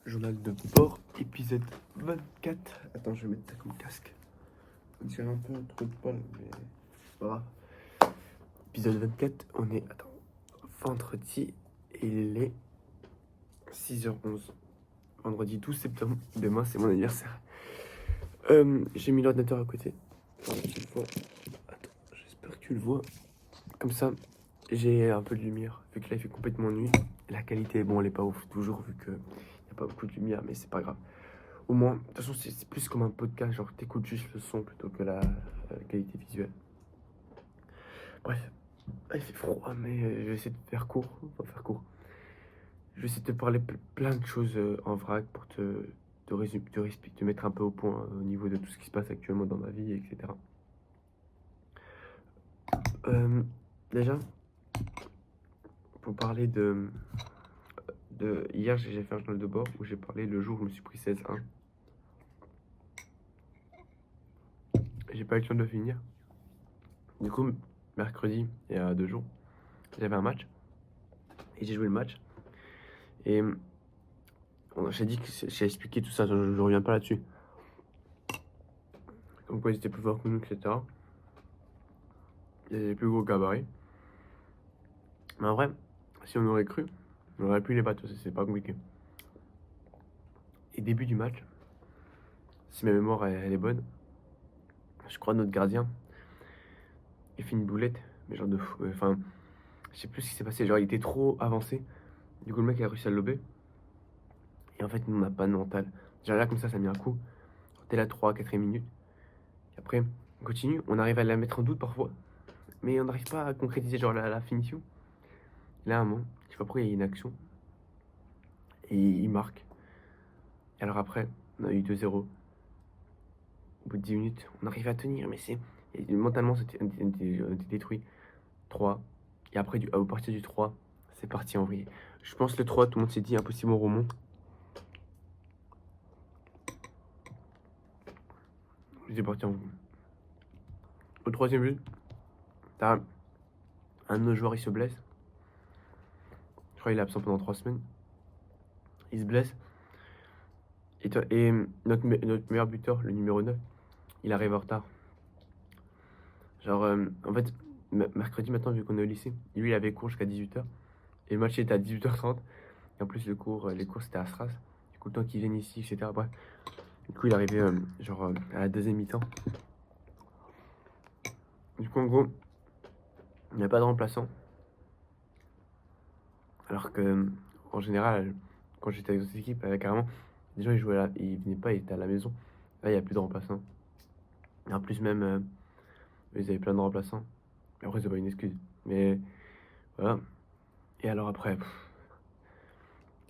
Journal de bord, épisode 24. Attends, je vais mettre ça comme casque. On dirait un peu trop de poils, mais c'est pas grave. Épisode 24, on est vendredi et il est 6h11. Vendredi 12 septembre, demain c'est mon anniversaire. J'ai mis l'ordinateur à côté. Voilà, tu le vois. Attends, j'espère que tu le vois. Comme ça, j'ai un peu de lumière, vu que là il fait complètement nuit. La qualité, bon, elle est pas ouf toujours, vu qu'il n'y a pas beaucoup de lumière, mais c'est pas grave. Au moins, de toute façon, c'est plus comme un podcast, genre t'écoutes juste le son plutôt que la qualité visuelle. Bref, il fait froid, mais je vais essayer de faire court. Enfin, faire court. Je vais essayer de te parler plein de choses en vrac pour te mettre un peu au point au niveau de tout ce qui se passe actuellement dans ma vie, etc. Déjà, pour parler de hier, j'ai fait un journal de bord où j'ai parlé le jour où je me suis pris 16-1. J'ai pas eu le temps de le finir. Du coup, mercredi, il y a 2 jours, j'avais un match. Et j'ai joué le match. Et j'ai dit que j'ai expliqué tout ça, je reviens pas là-dessus. Comme quoi ils étaient plus forts que nous, etc. Il y avait des plus gros gabarits. Mais en vrai, si on aurait cru, on aurait pu les battre, c'est pas compliqué. Et début du match, si ma mémoire elle est bonne, je crois notre gardien, il fait une boulette, mais genre de fou. Enfin, je sais plus ce qui s'est passé, genre il était trop avancé. Du coup, le mec a réussi à le lober. Et en fait, nous, on n'a pas de mental. Genre là, comme ça a mis un coup. T'es là 3 4 minutes. Et après, on continue, on arrive à la mettre en doute parfois. Mais on n'arrive pas à concrétiser genre la finition. Et là, à un moment, je sais pas pourquoi il y a une action. Et il marque. Et alors après, on a eu 2-0. Au bout de 10 minutes, on arrive à tenir, mais c'est. Et mentalement, on était détruit. 3. Et après, au partir du 3, c'est parti en vrille. Je pense le 3, tout le monde s'est dit impossible, on remonte. J'étais parti en vrille. Au troisième but, t'as un de nos joueurs, il se blesse. Je crois qu'il est absent pendant 3 semaines. Il se blesse. Et notre meilleur buteur, le numéro 9, il arrive en retard. Genre, en fait, mercredi maintenant, vu qu'on est au lycée, lui, il avait cours jusqu'à 18h. Et le match était à 18h30. Et en plus, les cours c'était à Stras. Du coup, le temps qu'ils viennent ici, etc. Bref. Du coup, il arrivait à la deuxième mi-temps. Du coup, en gros, il n'y a pas de remplaçant. Alors que, en général, quand j'étais avec d'autres équipes, carrément, les gens, ils venaient pas, ils étaient à la maison. Là, il n'y a plus de remplaçants. Et en plus, même, ils avaient plein de remplaçants. Et après, c'est pas une excuse. Mais, voilà. Et alors après,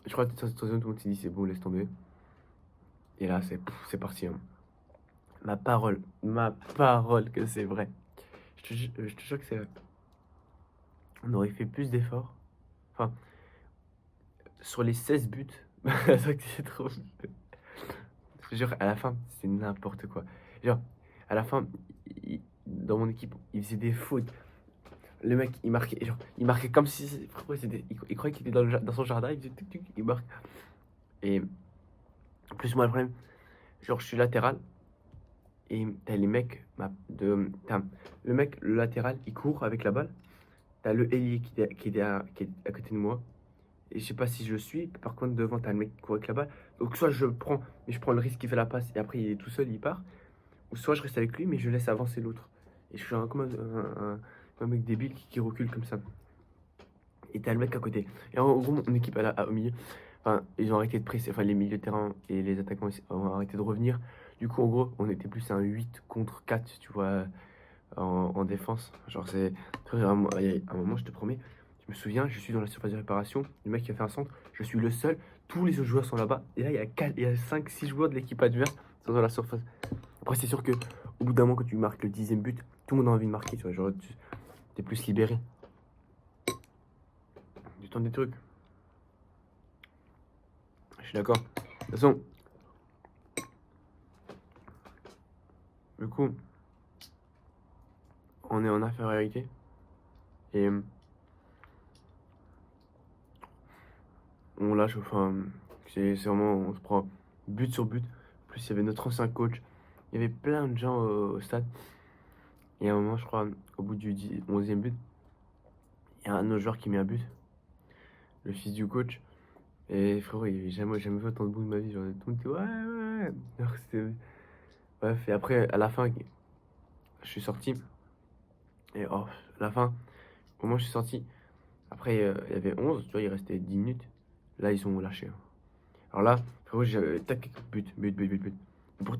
je crois que de toute façon, tout le monde s'est dit, c'est bon, laisse tomber. Et là, c'est parti. Hein. Ma parole que c'est vrai. Je te jure que c'est vrai. On aurait fait plus d'efforts. Enfin, sur les 16 buts, c'est vrai que c'est trop. Je te jure, à la fin, c'est n'importe quoi. Genre, à la fin, dans mon équipe, il faisait des fautes. Le mec, il marquait comme si. Il croyait qu'il était dans son jardin, il faisait tic tic, il marque. Et en plus, moi, le problème, genre, je suis latéral. Et t'as les mecs, le mec, le latéral, il court avec la balle. T'as le ailier qui est à côté de moi. Et je sais pas si je le suis. Par contre, devant, t'as le mec qui court avec la balle. Donc, soit je le prends, mais je prends le risque qu'il fait la passe. Et après, il est tout seul, il part. Ou soit je reste avec lui, mais je laisse avancer l'autre. Et je suis comme un mec débile qui recule comme ça. Et t'as le mec à côté. Et en gros, mon équipe au milieu, enfin, ils ont arrêté de presser. Enfin, les milieux de terrain et les attaquants ont arrêté de revenir. Du coup, en gros, on était plus à un 8 contre 4, tu vois, en défense. Genre, c'est. Il y a un moment, je te promets, je me souviens, je suis dans la surface de réparation. Le mec qui a fait un centre, je suis le seul. Tous les autres joueurs sont là-bas. Et là, il y a 5-6 joueurs de l'équipe adverse qui sont dans la surface. Après, c'est sûr que au bout d'un moment, quand tu marques le 10e but, tout le monde a envie de marquer, tu vois. Genre, t'es plus libéré. Du temps des trucs. Je suis d'accord. De toute façon, du coup, on est en infériorité. Et on lâche, enfin, C'est vraiment, on se prend but sur but. En plus, il y avait notre ancien coach. Il y avait plein de gens au stade. Et à un moment, je crois, au bout du 11e but, il y a un de nos joueurs qui met un but, le fils du coach. Et frérot, il avait jamais vu autant de bruit de ma vie. Genre, tout le monde était ouais, ouais. Alors que bref, et après, à la fin, je suis sorti. Et oh, à la fin, au moment où je suis sorti, après, il y avait 11, tu vois, il restait 10 minutes. Là, ils ont lâché, hein. Alors là, frérot, j'avais tac, but.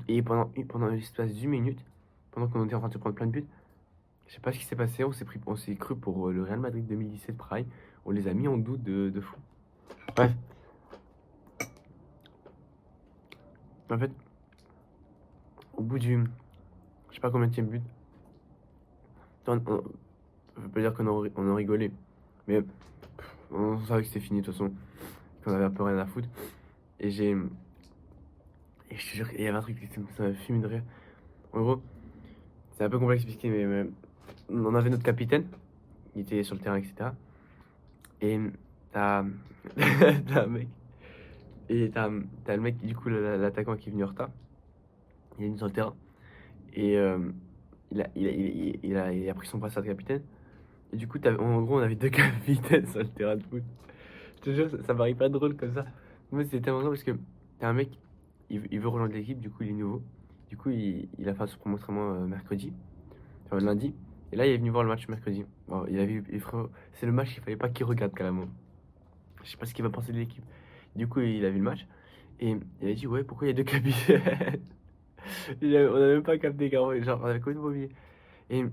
Et pendant l'espace d'une minute, pendant qu'on était en train de se prendre plein de buts, je sais pas ce qui s'est passé, on s'est cru pour le Real Madrid 2017 pareil. On les a mis en doute de fou. Bref, en fait, au bout du, je sais pas combien de but, je veux pas dire on a rigolé, mais on savait que c'était fini de toute façon, qu'on avait un peu rien à foutre. Et et je te jure, il y avait un truc qui ça m'a fumé de rire. En gros, c'est un peu complexe à expliquer, mais on avait notre capitaine, il était sur le terrain, etc. Et t'as t'as un mec, et t'as le mec, du coup, l'attaquant qui est venu en retard, il est venu sur le terrain, et il a pris son brassard de capitaine. Et du coup, en gros, on avait deux capitaines sur le terrain de foot. Je te jure, ça paraît pas drôle comme ça. Moi, c'était tellement drôle parce que t'as un mec, il veut rejoindre l'équipe, du coup, il est nouveau. Du coup, il a fait son premier entraînement mercredi, enfin lundi. Et là, il est venu voir le match mercredi. Bon, il a vu, et frérot, c'est le match, il fallait pas qu'il regarde carrément. Je sais pas ce qu'il va penser de l'équipe. Du coup, il a vu le match et il a dit, ouais, pourquoi il y a deux capitaines? On a même pas capté carrément, genre, on avait complètement oublié. Et,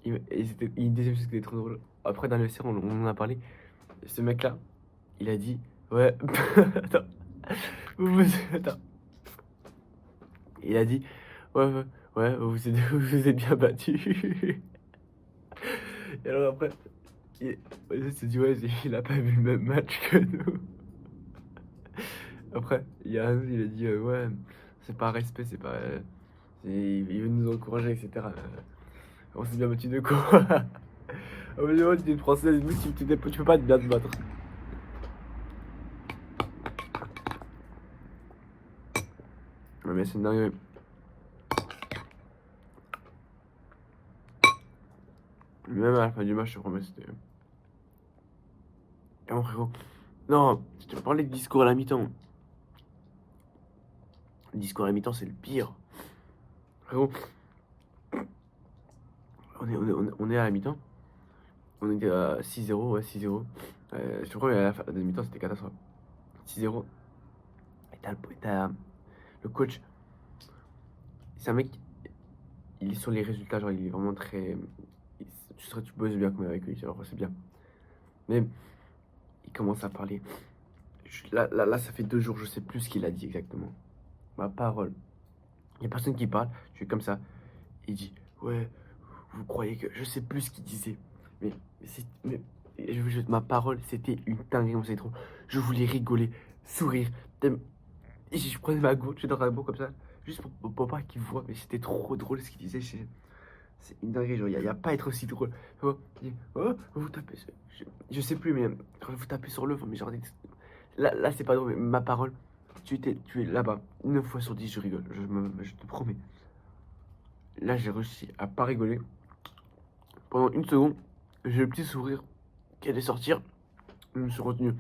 une deuxième chose qui était trop drôle. Après, dans le vestiaire, on en a parlé. Ce mec-là, il a dit, ouais, attends, attends. Il a dit, ouais, vous êtes bien battu. Et alors après, il s'est dit, ouais, il a pas vu le même match que nous. Après, il y a un, il a dit, ouais, c'est pas respect, c'est pas. Il veut nous encourager, etc. On s'est bien battu de quoi? Ah, mais moi, tu es une française, tu peux pas bien te battre. Ouais, mais c'est une dinguerie. Même à la fin du match, je te promets, c'était. Ah, mon frérot. Non, je te parlais de discours à la mi-temps. Le discours à la mi-temps, c'est le pire. Frérot, on est à la mi-temps. On était à 6-0, ouais, 6-0. Je crois qu'à la fin de la mi-temps, c'était catastrophe. 6-0. Et t'as le coach. C'est un mec, il est sur les résultats, genre, il est vraiment très. Tu bosses bien comme avec lui, genre, c'est bien. Mais il commence à parler. Là, ça fait 2 jours, je sais plus ce qu'il a dit exactement. Ma parole. Il y a personne qui parle, je suis comme ça. Il dit, ouais, vous croyez que. Je sais plus ce qu'il disait. Mais ma parole, c'était une dinguerie, on sait trop. Je voulais rigoler, sourire. Et je prenais ma goutte, je suis dans un bon comme ça, juste pour pas qu'il voit, mais c'était trop drôle ce qu'il disait. C'est une dinguerie, genre, y a pas à être aussi drôle. Oh, il dit, oh, vous tapez, je sais plus, mais vous tapez sur l'œuf, mais genre, là c'est pas drôle, mais ma parole, tu es là-bas, 9 fois sur 10, je rigole, je te promets. Là, j'ai réussi à pas rigoler. Pendant une seconde, j'ai le petit sourire qui allait sortir, je me suis retenu.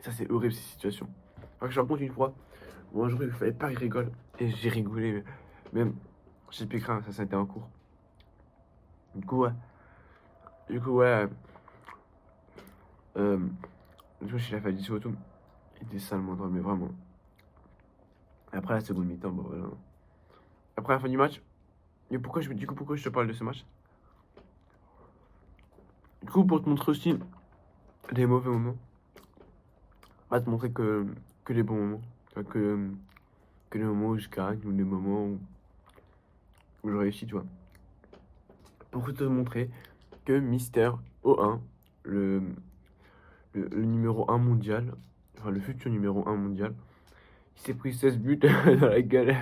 Ça, c'est horrible, ces situations. Alors que je raconte une fois, où un jour, il fallait pas que je rigole, et j'ai rigolé, même, j'ai plus craint, ça a été en cours. Du coup, ouais, du coup, ouais, euh, du coup, j'ai fait du photo, il était salement drôle, mais vraiment. Et après la seconde mi-temps, bon, voilà. Après la fin du match, et pourquoi je te parle de ce match? Du coup, pour te montrer aussi les mauvais moments, pas te montrer que les bons moments, enfin, que les moments où je gagne, ou les moments où je réussis, tu vois. Pour te montrer que Mister O1, le, le numéro 1 mondial, enfin le futur numéro 1 mondial, il s'est pris 16 buts dans la gueule.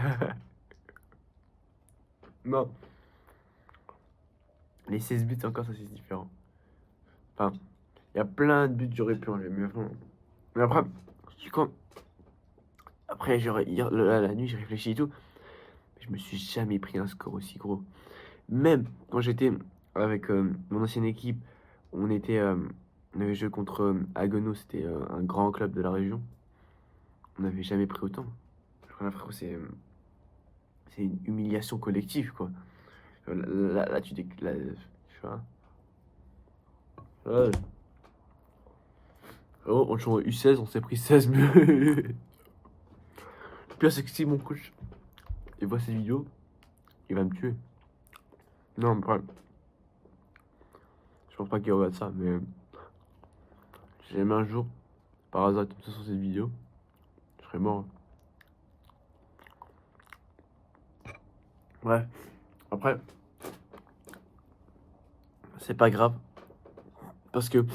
Non, les 16 buts encore, ça c'est différent. Enfin, il y a plein de buts que j'aurais pu enlever, mais vraiment. Mais après, Quand... Après, la nuit, j'ai réfléchi et tout. Je me suis jamais pris un score aussi gros. Même quand j'étais avec mon ancienne équipe, on avait joué contre Haguenau, c'était un grand club de la région. On n'avait jamais pris autant. Frère, frérot, c'est une humiliation collective, quoi. Là, tu vois. Ouais. Oh, on joue en U16, on s'est pris 16 buts. Le pire, c'est que si mon coach il voit cette vidéo, il va me tuer. Non, mais je pense pas qu'il regarde ça, mais si jamais un jour, par hasard, tombe sur cette vidéo, je serais mort. Ouais, après, c'est pas grave, parce que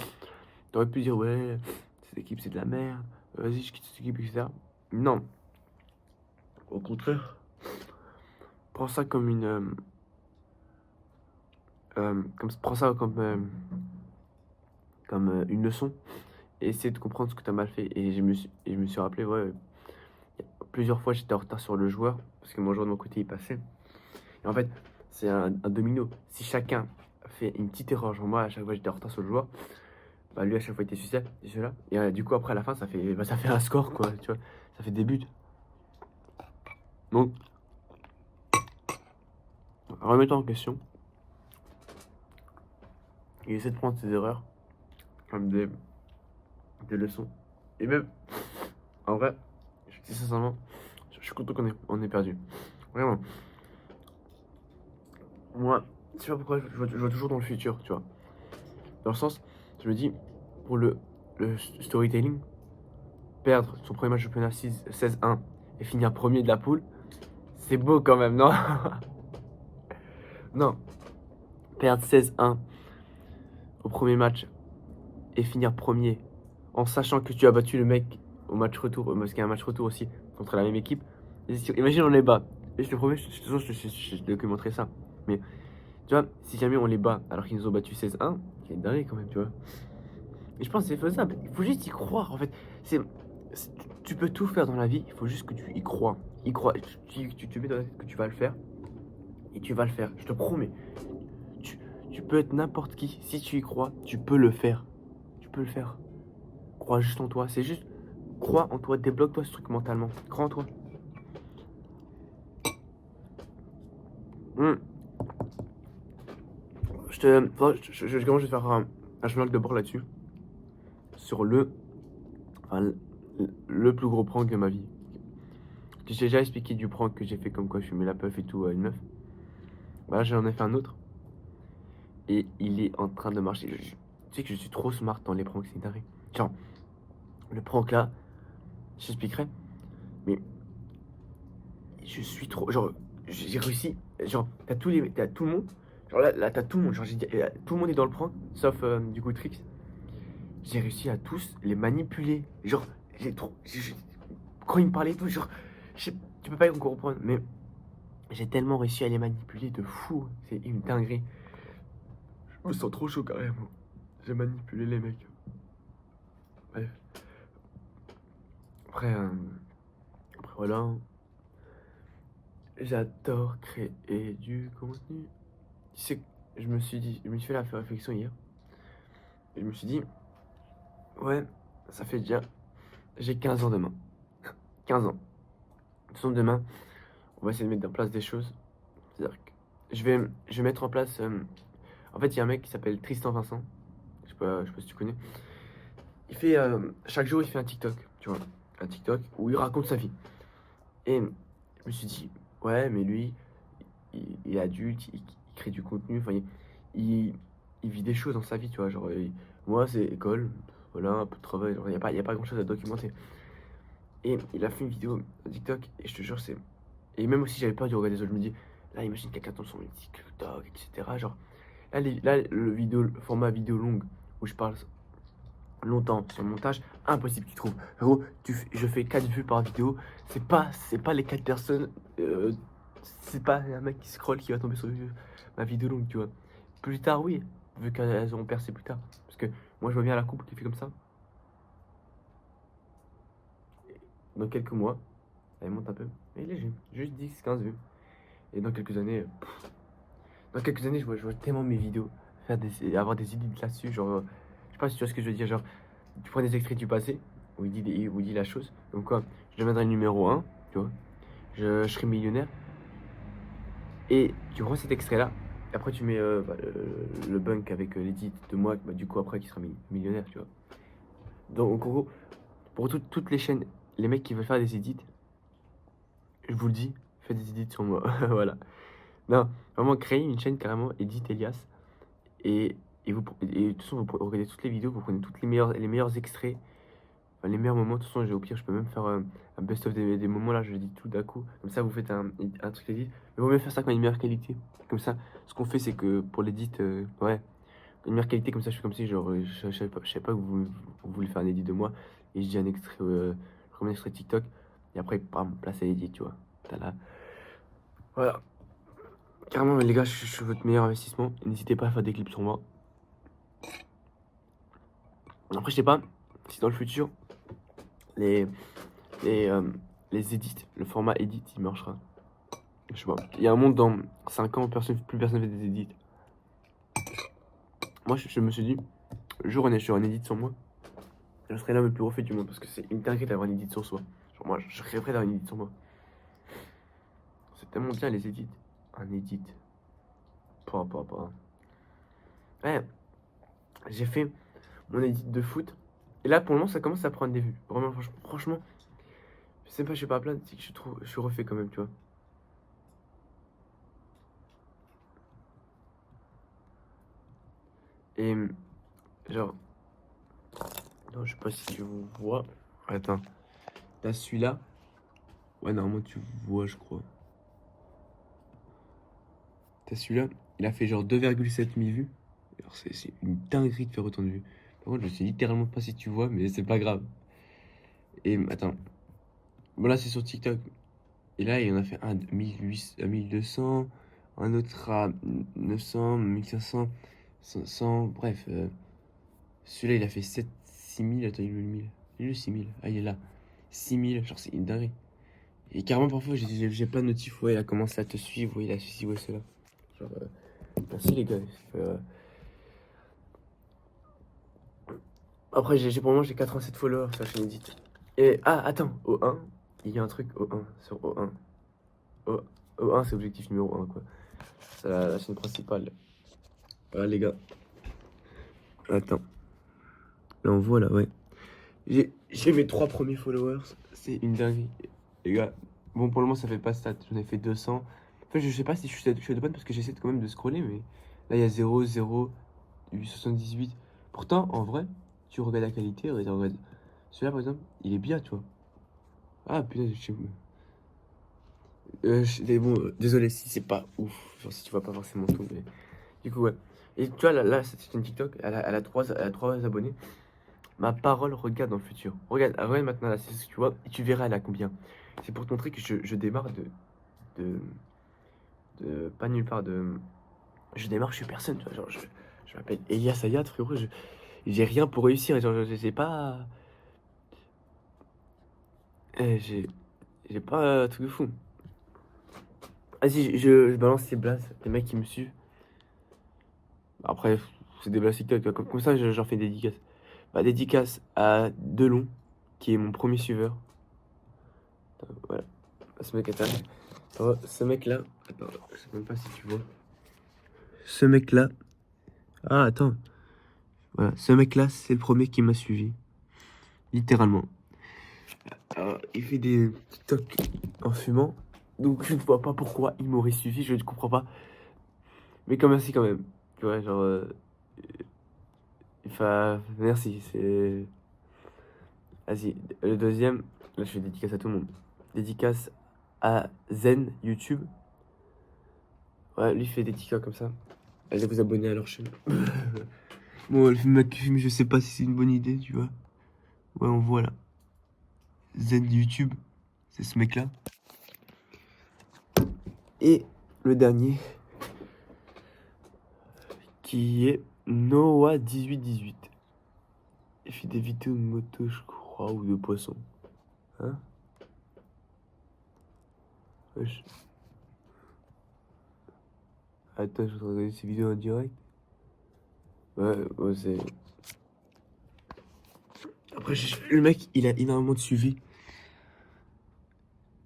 t'aurais pu dire, ouais, cette équipe c'est de la merde, vas-y, je quitte cette équipe, etc. Non, au contraire, prends ça comme prends ça comme une leçon, et essaie de comprendre ce que t'as mal fait. Et je me suis rappelé, ouais, plusieurs fois j'étais en retard sur le joueur, parce que mon joueur de mon côté il passait. Et en fait, c'est un domino. Si chacun fait une petite erreur, genre moi à chaque fois j'étais en retard sur le joueur, bah lui à chaque fois il était celui-là. Et du coup après à la fin ça fait un score quoi, tu vois, ça fait des buts. Donc, remettons en question, et essaie de prendre ses erreurs comme des leçons. Et même, en vrai, je dis sincèrement, je suis content on ait perdu. Vraiment. Moi, je sais pas pourquoi je vois toujours dans le futur, tu vois. Dans le sens, je me dis, pour le storytelling, perdre son premier match de championnat 16-1 et finir premier de la poule, c'est beau quand même, non? Non, perdre 16-1 au premier match et finir premier en sachant que tu as battu le mec au match retour, parce qu'il y a un match retour aussi contre la même équipe. Imagine on les bat. Et je te promets, je te documenterai ça. Mais tu vois, si jamais on les bat alors qu'ils nous ont battu 16-1, c'est une dinguerie quand même, tu vois. Et je pense que c'est faisable. Il faut juste y croire en fait. C'est, tu peux tout faire dans la vie, il faut juste que tu y crois. Y crois. Tu te mets dans la tête que tu vas le faire et tu vas le faire. Je te promets. Tu, tu peux être n'importe qui. Si tu y crois, tu peux le faire. Tu peux le faire. Crois juste en toi. C'est juste, crois en toi. Débloque-toi ce truc mentalement. Crois en toi. Hmm. Comment je vais faire un journal de bord là-dessus. Sur enfin, le plus gros prank de ma vie. J'ai déjà expliqué du prank que j'ai fait comme quoi je fumais la puff et tout à une meuf. Bah là, j'en ai fait un autre. Et il est en train de marcher. Tu sais que je suis trop smart dans les pranks, c'est dingue. Genre, le prank là, j'expliquerai. Mais je suis trop. Genre, j'ai réussi. Genre, t'as tout le monde. Genre là t'as tout le monde. Genre, tout le monde est dans le prank, sauf du coup Trix. J'ai réussi à tous les manipuler. Genre, j'ai trop. Quand ils me parlaient et tout, genre, tu peux pas y comprendre. Mais j'ai tellement réussi à les manipuler de fou. C'est une dinguerie. Je me sens trop chaud carrément. J'ai manipulé les mecs. Bref. Après, après voilà. J'adore créer du contenu. Tu sais, je me suis fait la réflexion hier. Et je me suis dit, ouais, ça fait déjà. J'ai 15 ans demain. 15 ans. De toute façon, demain, on va essayer de mettre en place des choses. C'est-à-dire que je vais mettre en place. En fait, il y a un mec qui s'appelle Tristan Vincent. Je sais pas si tu connais. Il fait. Chaque jour, il fait un TikTok, tu vois. Un TikTok où il raconte sa vie. Et je me suis dit, ouais, mais lui, il est adulte, il crée du contenu. Enfin, il, il vit des choses dans sa vie, tu vois. Genre, moi, c'est école, voilà, un peu de travail. Genre, il y a pas grand-chose à documenter. Et il a fait une vidéo TikTok, et je te jure, c'est. Et même aussi, j'avais peur de regarder les autres. Je me dis, là, imagine quelqu'un tombe sur mon TikTok, etc. Genre, le format vidéo longue, où je parle longtemps sur le montage, impossible qu'il trouve. Gros, je fais 4 vues par vidéo, c'est pas les 4 personnes, c'est pas un mec qui scrolle qui va tomber sur ma vidéo longue, tu vois. Plus tard, oui, vu qu'elles auront percé plus tard. Parce que moi, je vois bien la coupe qui fait comme ça. dans quelques mois, elle monte un peu, mais léger, juste 10-15 vues. Et dans quelques années, je vois tellement mes vidéos avoir des idées là-dessus, genre, je sais pas si tu vois ce que je veux dire, genre, tu prends des extraits du passé, où il dit la chose, comme quoi, je deviendrai le numéro un, tu vois, je serai millionnaire, et tu prends cet extrait-là, et après tu mets le bunk avec l'édit de moi, bah, du coup, après, qui sera millionnaire, tu vois. Donc, en gros, pour toutes les chaînes, les mecs qui veulent faire des edits, je vous le dis, faites des edits sur moi, voilà. Non, vraiment, créez une chaîne carrément, Edit Elias, et, et de toute façon, vous regardez toutes les vidéos, vous prenez les meilleurs extraits, enfin, les meilleurs moments. De toute façon, au pire, je peux même faire un best-of des moments là, je dis tout d'un coup. Comme ça, vous faites un truc edit. Mais vaut mieux faire ça quand il y a une meilleure qualité. Comme ça, ce qu'on fait, c'est que pour l'édit, ouais, une meilleure qualité, comme ça, je fais comme si, genre, je savais pas que vous voulez faire un edit de moi. Et je dis un extrait, comme un extrait TikTok. Et après, bam, place à l'édit, tu vois. T'as là. Voilà. Carrément, les gars, je suis votre meilleur investissement. N'hésitez pas à faire des clips sur moi. Après, je sais pas si dans le futur, les, les, euh, les edits, le format edit, il marchera. Je sais pas. Il y a un monde dans 5 ans, plus personne fait des edits. Moi, je me suis dit, le jour où on est sur un edit sur moi, je serai l'homme le plus refait du monde parce que c'est une dinguerie d'avoir un edit sur soi. Genre, moi, je rêverais d'avoir un edit sur moi. C'est tellement bien les edits. Un edit. Pas. Ouais, j'ai fait mon edit de foot. Et là, pour le moment, ça commence à prendre des vues. Vraiment, franchement, je sais pas, je suis pas à plaindre, c'est que je suis refait quand même, tu vois. Et genre, non, je sais pas si tu vois. Attends, t'as celui-là. Ouais, normalement, tu vois, je crois. T'as celui-là, il a fait genre 2,7 000 vues. Alors, c'est une dinguerie de faire autant de vues. Par contre, je sais littéralement pas si tu vois, mais c'est pas grave. Et attends, bon, là, c'est sur TikTok. Et là, il en a fait un de 1800 à 1200, un autre à 900, 1500, 500, bref. Celui-là, il a fait 6 000. Attends, il est où le 1000? Il est où le 6 000? Ah, il est là. 6 000, genre, c'est une dinguerie. Et carrément, parfois, j'ai plein de notifs. Ouais, il a commencé à te suivre. Ouais, il a ceci, ouais, cela. Genre, merci les gars. Après, pour le moment, j'ai 87 followers sur la chaîne Edit. Et, ah, attends, O1, il y a un truc O1, sur O1. O1, c'est objectif numéro 1, quoi. C'est la chaîne principale. Voilà, les gars. Attends. Là, on voit, là, ouais. J'ai mes 3 premiers followers. C'est une dinguerie. Les gars, bon, pour le moment, ça fait pas stat. J'en ai fait 200. En fait, je sais pas si je suis de bonne parce que j'essaie quand même de scroller, mais là, il y a 0, 0, 78. Pourtant, en vrai, tu regardes la qualité, regarde. Celui-là, par exemple, il est bien, tu vois. Ah, putain, je sais bon, désolé si c'est pas ouf. Genre, si tu vois pas forcément tout, mais. Du coup, ouais. Et tu vois, là cette chaîne TikTok, elle a 3 abonnés. Ma parole, regarde dans le futur. Regarde maintenant, là, c'est ce que tu vois, et tu verras elle a combien. C'est pour te montrer que je démarre de, pas nulle part, je démarre, je suis personne, tu vois, genre, je m'appelle Elias Ayat, frérot, j'ai rien pour réussir, genre, je sais pas, j'ai pas un truc de fou. Vas-y, je balance les blases, les mecs qui me suivent. Après, c'est des blagues TikTok, tu vois, comme ça, j'en fais des dédicaces. Bah, dédicace à Delon, qui est mon premier suiveur. Voilà, ce mec est ce mec-là, attends, je sais même pas si tu vois. Ce mec-là, ah, attends. Voilà, ce mec-là, c'est le premier qui m'a suivi. Littéralement. Alors, il fait des TikTok en fumant. Donc, je ne vois pas pourquoi il m'aurait suivi, je ne comprends pas. Mais comme merci quand même. Tu vois, genre. Merci, c'est. Vas-y, le deuxième. Là, je fais dédicace à tout le monde. Dédicace à Zen YouTube. Ouais, lui, il fait des TikTok comme ça. Allez vous abonner à leur chaîne. Bon, le mec qui filme, je sais pas si c'est une bonne idée, tu vois. Ouais, on voit là. Zen YouTube, c'est ce mec-là. Et le dernier, qui est Noah1818. Il fait des vidéos de moto, je crois, ou de poisson. Hein? Wesh. Attends, je suis en train de regarder ces vidéos en direct. Ouais, c'est. Après, le mec, il a énormément de suivi.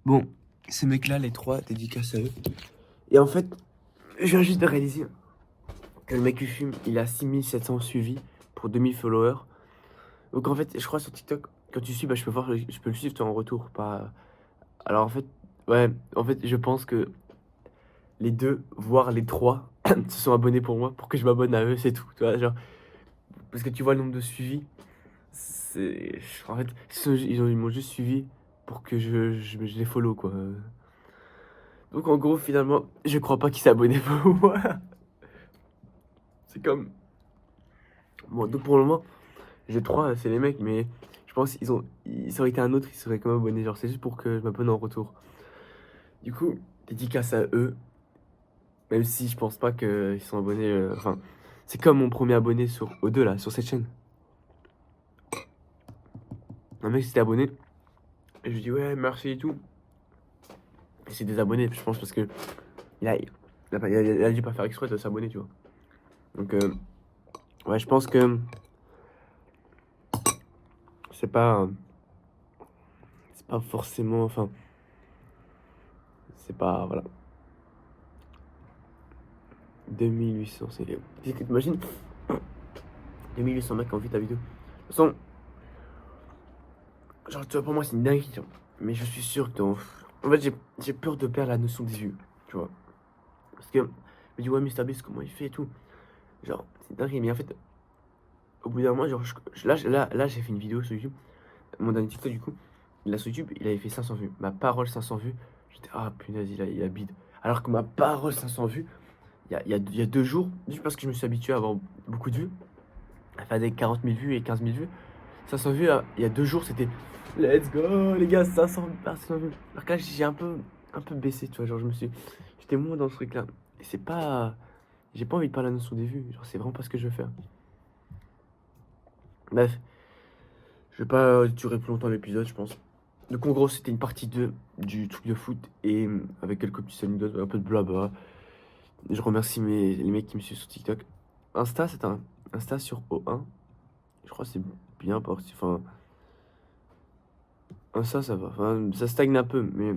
Bon, ces mecs-là, les trois, dédicace à eux. Et en fait, je viens juste de réaliser que le mec qui fume, il a 6700 suivis pour 2000 followers. Donc en fait, je crois sur TikTok, quand tu suis, bah, je peux le suivre toi, en retour. Pas... Alors en fait, ouais, en fait, je pense que les deux, voire les trois, se sont abonnés pour moi, pour que je m'abonne à eux, c'est tout. Tu vois, genre, parce que tu vois le nombre de suivis, c'est. En fait, ils m'ont juste suivi pour que je les follow, quoi. Donc en gros, finalement, je crois pas qu'ils s'est abonné pour moi. C'est comme. Bon, donc pour le moment, j'ai trois, c'est les mecs, mais je pense qu'ils ont. Ça aurait été un autre, ils seraient quand même abonnés. Genre, c'est juste pour que je m'abonne en retour. Du coup, dédicace à eux, même si je pense pas qu'ils sont abonnés. Enfin, c'est comme mon premier abonné sur O2 là, sur cette chaîne. Un mec s'était abonné, et je lui dis ouais, merci et tout. Et c'est désabonné, je pense, parce que il a dû pas faire exprès de s'abonner, tu vois. Donc, ouais, je pense que c'est pas. C'est pas forcément. Enfin, c'est pas. Voilà. 2800, c'est. T'imagines 2800 mecs qui ont vu ta vidéo. De toute façon, genre, tu vois, pour moi, c'est une dinguerie, tu vois. Mais je suis sûr que en fait, j'ai peur de perdre la notion des vues, tu vois. Parce que, je me dis, ouais, MrBeast, comment il fait et tout. Genre, c'est dingue, mais en fait, au bout d'un moment, genre, là, j'ai fait une vidéo sur YouTube. Mon dernier TikTok, du coup, là, sur YouTube, il avait fait 500 vues. Ma parole, 500 vues. J'étais, ah, punaise, il a bide. Alors que ma parole, 500 vues, il y a 2 jours, juste parce que je me suis habitué à avoir beaucoup de vues, à faire des 40 000 vues et 15 000 vues. 500 vues, il y a 2 jours, c'était let's go, les gars, 500 vues. Alors que là, j'ai un peu baissé, tu vois. Genre, j'étais moins dans ce truc-là. Et c'est pas. J'ai pas envie de parler à la notion des vues. Genre, c'est vraiment pas ce que je veux faire. Bref, je vais pas durer plus longtemps l'épisode, je pense. Donc, en gros, c'était une partie 2 du truc de foot et avec quelques petites anecdotes, un peu de blabla. Je remercie les mecs qui me suivent sur TikTok. Insta, c'est un Insta sur O1. Je crois que c'est bien parti. Enfin, Insta, ça va. Enfin, ça stagne un peu, mais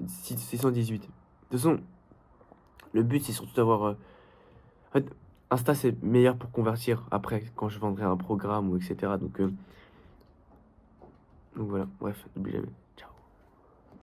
618. De toute façon, le but, c'est surtout d'avoir. En fait, Insta, c'est meilleur pour convertir après, quand je vendrai un programme ou etc. Donc voilà, bref, n'oublie jamais.